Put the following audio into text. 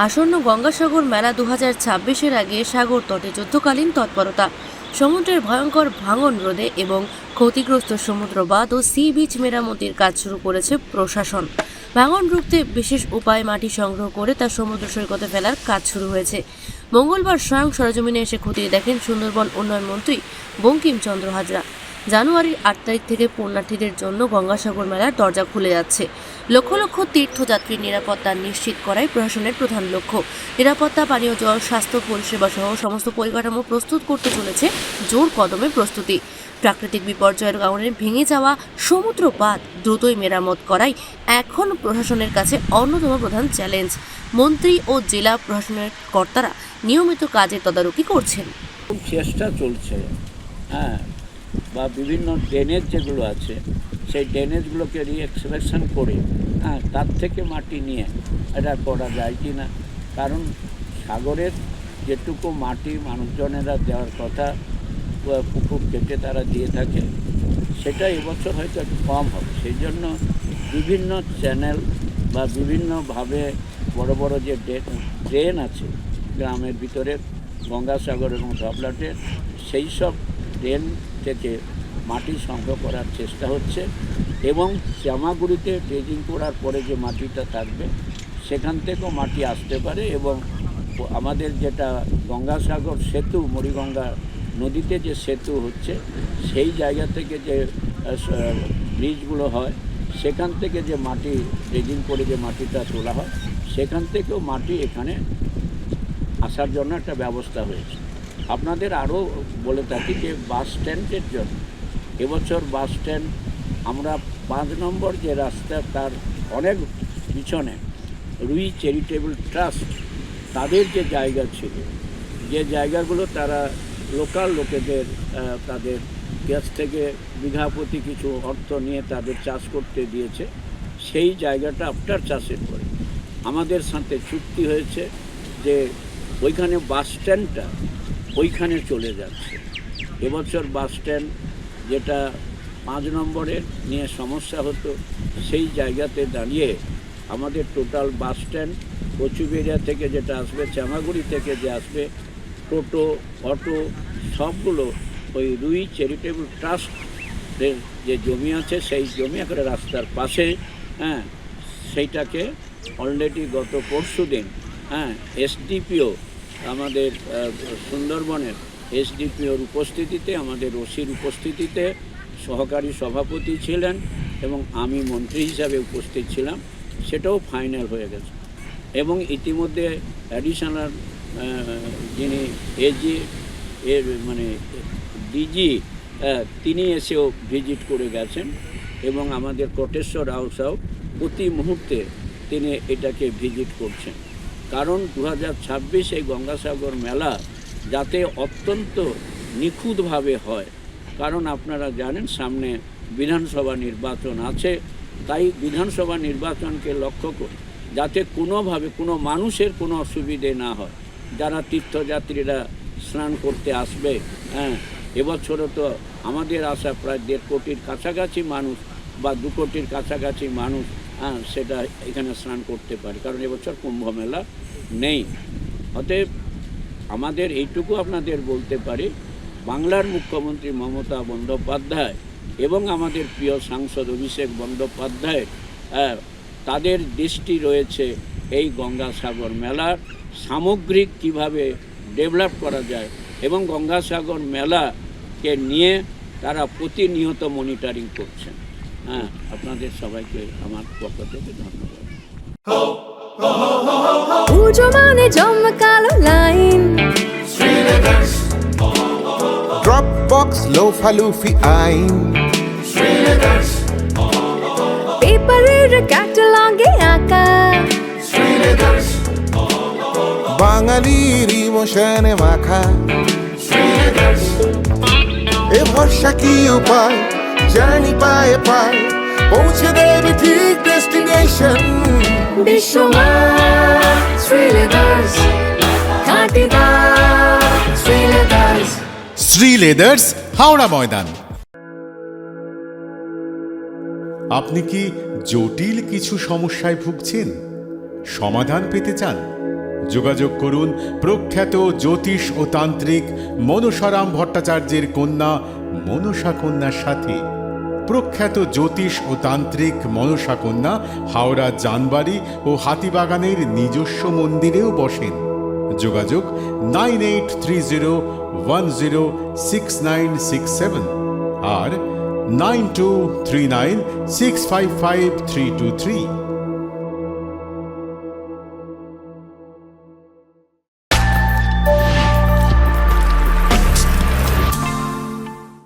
আসন্ন গঙ্গাসাগর মেলা 2026-এর আগে সাগর তটে যুদ্ধকালীন তৎপরতা, সমুদ্রের ভয়ঙ্কর ভাঙন রোধে এবং ক্ষতিগ্রস্ত সমুদ্র বাঁধ ও সি বিচ মেরামতির কাজ শুরু করেছে প্রশাসন। ভাঙন রুখতে বিশেষ উপায়ে মাটি সংগ্রহ করে তা সমুদ্র সৈকতে ফেলার কাজ শুরু হয়েছে। মঙ্গলবার স্বয়ং সরেজমিনে এসে খতিয়ে দেখেন সুন্দরবন উন্নয়ন মন্ত্রী বঙ্কিমচন্দ্র হাজরা। জানুয়ারির 8 তারিখ থেকে পুণ্যার্থীদের জন্য গঙ্গাসাগর মেলার দরজা খুলে যাচ্ছে। লক্ষ লক্ষ তীর্থযাত্রীর নিরাপত্তা নিশ্চিত করাই প্রশাসনের প্রধান লক্ষ্য। নিরাপত্তা, পানীয় জল, স্বাস্থ্য পরিষেবা সহ সমস্ত পরিকাঠামো প্রস্তুত করতে চলেছে জোর কদমে প্রস্তুতি। প্রাকৃতিক বিপর্যয়ের কারণে ভেঙে যাওয়া সমুদ্র বাঁধ দ্রুতই মেরামত করাই এখন প্রশাসনের কাছে অন্যতম প্রধান চ্যালেঞ্জ। মন্ত্রী ও জেলা প্রশাসনের কর্তারা নিয়মিত কাজের তদারকি করছেন। চেষ্টা চলছে, হ্যাঁ, বা বিভিন্ন ড্রেনেজ যেগুলো আছে সেই ড্রেনেজগুলোকে রিএক্সপ্রেশন করে তার থেকে মাটি নিয়ে এটা করা যায় কি না। কারণ সাগরের যেটুকু মাটি মানুষজনেরা দেওয়ার কথা পুকুর কেটে তারা দিয়ে থাকে, সেটা এবছর হয়তো একটু কম হবে। সেই জন্য বিভিন্ন চ্যানেল বা বিভিন্নভাবে বড় বড় যে ড্রেন আছে গ্রামের ভিতরে গঙ্গাসাগর এবং ধবলাটের, সেই সব ড্রেন থেকে মাটি সংগ্রহ করার চেষ্টা হচ্ছে এবং শ্যামাগুড়িতে ড্রেজিং করার পরে যে মাটিটা থাকবে সেখান থেকেও মাটি আসতে পারে। এবং আমাদের যেটা গঙ্গাসাগর সেতু, মুড়িগঙ্গা নদীতে যে সেতু হচ্ছে সেই জায়গা থেকে যে ব্রিজগুলো হয় সেখান থেকে যে মাটি ড্রেজিং করে যে মাটিটা তোলা হয় সেখান থেকেও মাটি এখানে আসার জন্য একটা ব্যবস্থা হয়েছে। আপনাদের আরও বলে থাকি যে বাস স্ট্যান্ডের জন্য এবছর বাস স্ট্যান্ড আমরা 5 নম্বর যে রাস্তা তার অনেক পিছনে রুই চ্যারিটেবল ট্রাস্ট তাদের যে জায়গা ছিল, যে জায়গাগুলো তারা লোকাল লোকেদের তাদের কাছ থেকে বিঘা প্রতি কিছু অর্থ নিয়ে তাদের চাষ করতে দিয়েছে, সেই জায়গাটা আফটার চাষের পরে আমাদের সাথে চুক্তি হয়েছে যে ওইখানে বাস স্ট্যান্ডটা ওইখানে চলে যাচ্ছে। এবছর বাস স্ট্যান্ড যেটা 5 নম্বরের নিয়ে সমস্যা হতো, সেই জায়গাতে দাঁড়িয়ে আমাদের টোটাল বাস স্ট্যান্ড কচুবেড়িয়া থেকে যেটা আসবে, চামাগুড়ি থেকে যে আসবে, টোটো, অটো সবগুলো ওই রুই চ্যারিটেবল ট্রাস্টের যে জমি আছে সেই জমি একটা রাস্তার পাশে, সেইটাকে অলরেডি গত পরশুদিন এসডিপিও আমাদের সুন্দরবনের এসডিপিওর উপস্থিতিতে, আমাদের ওসির উপস্থিতিতে, সহকারী সভাপতি ছিলেন এবং আমি মন্ত্রী হিসাবে উপস্থিত ছিলাম, সেটাও ফাইনাল হয়ে গেছে। এবং ইতিমধ্যে অ্যাডিশনাল যিনি এজি এর মানে ডিজি তিনি এসেও ভিজিট করে গেছেন এবং আমাদের কোটেশ্বর রাও প্রতি মুহূর্তে তিনি এটাকে ভিজিট করছেন। কারণ 2026 এই গঙ্গাসাগর মেলা যাতে অত্যন্ত নিখুঁতভাবে হয়, কারণ আপনারা জানেন সামনে বিধানসভা নির্বাচন আছে, তাই বিধানসভা নির্বাচনকে লক্ষ্য করে যাতে কোনোভাবে কোনো মানুষের কোনো অসুবিধে না হয়। যারা তীর্থযাত্রীরা স্নান করতে আসবে, এবছরও তো আমাদের আসা প্রায় 1.5 কোটির কাছাকাছি মানুষ বা 2 কোটির কাছাকাছি মানুষ সেটা এখানে স্নান করতে পারে, কারণ এবছর কুম্ভ মেলা নেই। অতএব আমাদের এইটুকু আপনাদের বলতে পারি, বাংলার মুখ্যমন্ত্রী মমতা বন্দ্যোপাধ্যায় এবং আমাদের প্রিয় সাংসদ অভিষেক বন্দ্যোপাধ্যায় তাদের দৃষ্টি রয়েছে এই গঙ্গাসাগর মেলার সামগ্রিক কিভাবে ডেভেলপ করা যায় এবং গঙ্গাসাগর মেলাকে নিয়ে তারা প্রতিনিয়ত মনিটরিং করছেন। আপনাদের সবাইকে আমার পক্ষ থেকে ধন্যবাদ। পুজো মানে জমকালো লাইন, ড্রপ বক্স লোফালুফি আইন, পেপারের ক্যাটালগে আঁকা, বাঙালির ইমোশনে মাখা, এ ভরসা কি উপায়, জার্নি পায়ে পায় পৌঁছে দেবে ঠিক ডেস্টিনেশন। বিশ্বমান শ্রীলেদার্স, খাঁটিদার শ্রীলেদার্স। শ্রী লেদার্স, হাওড়া ময়দান। আপনি কি জটিল কিছু সমস্যায় ভুগছেন, সমাধান পেতে চান? যোগাযোগ করুন প্রখ্যাত জ্যোতিষ ও তান্ত্রিক মনসারাম ভট্টাচার্যের কন্যা মনসা কন্যার সাথে। প্রখ্যাত জ্যোতিষ ও তান্ত্রিক মনসা কন্যা হাওড়া জানবাড়ি ও হাতিবাগানের নিজস্ব মন্দিরেও বসেন। যোগাযোগ 9830106967 আর 9239655323।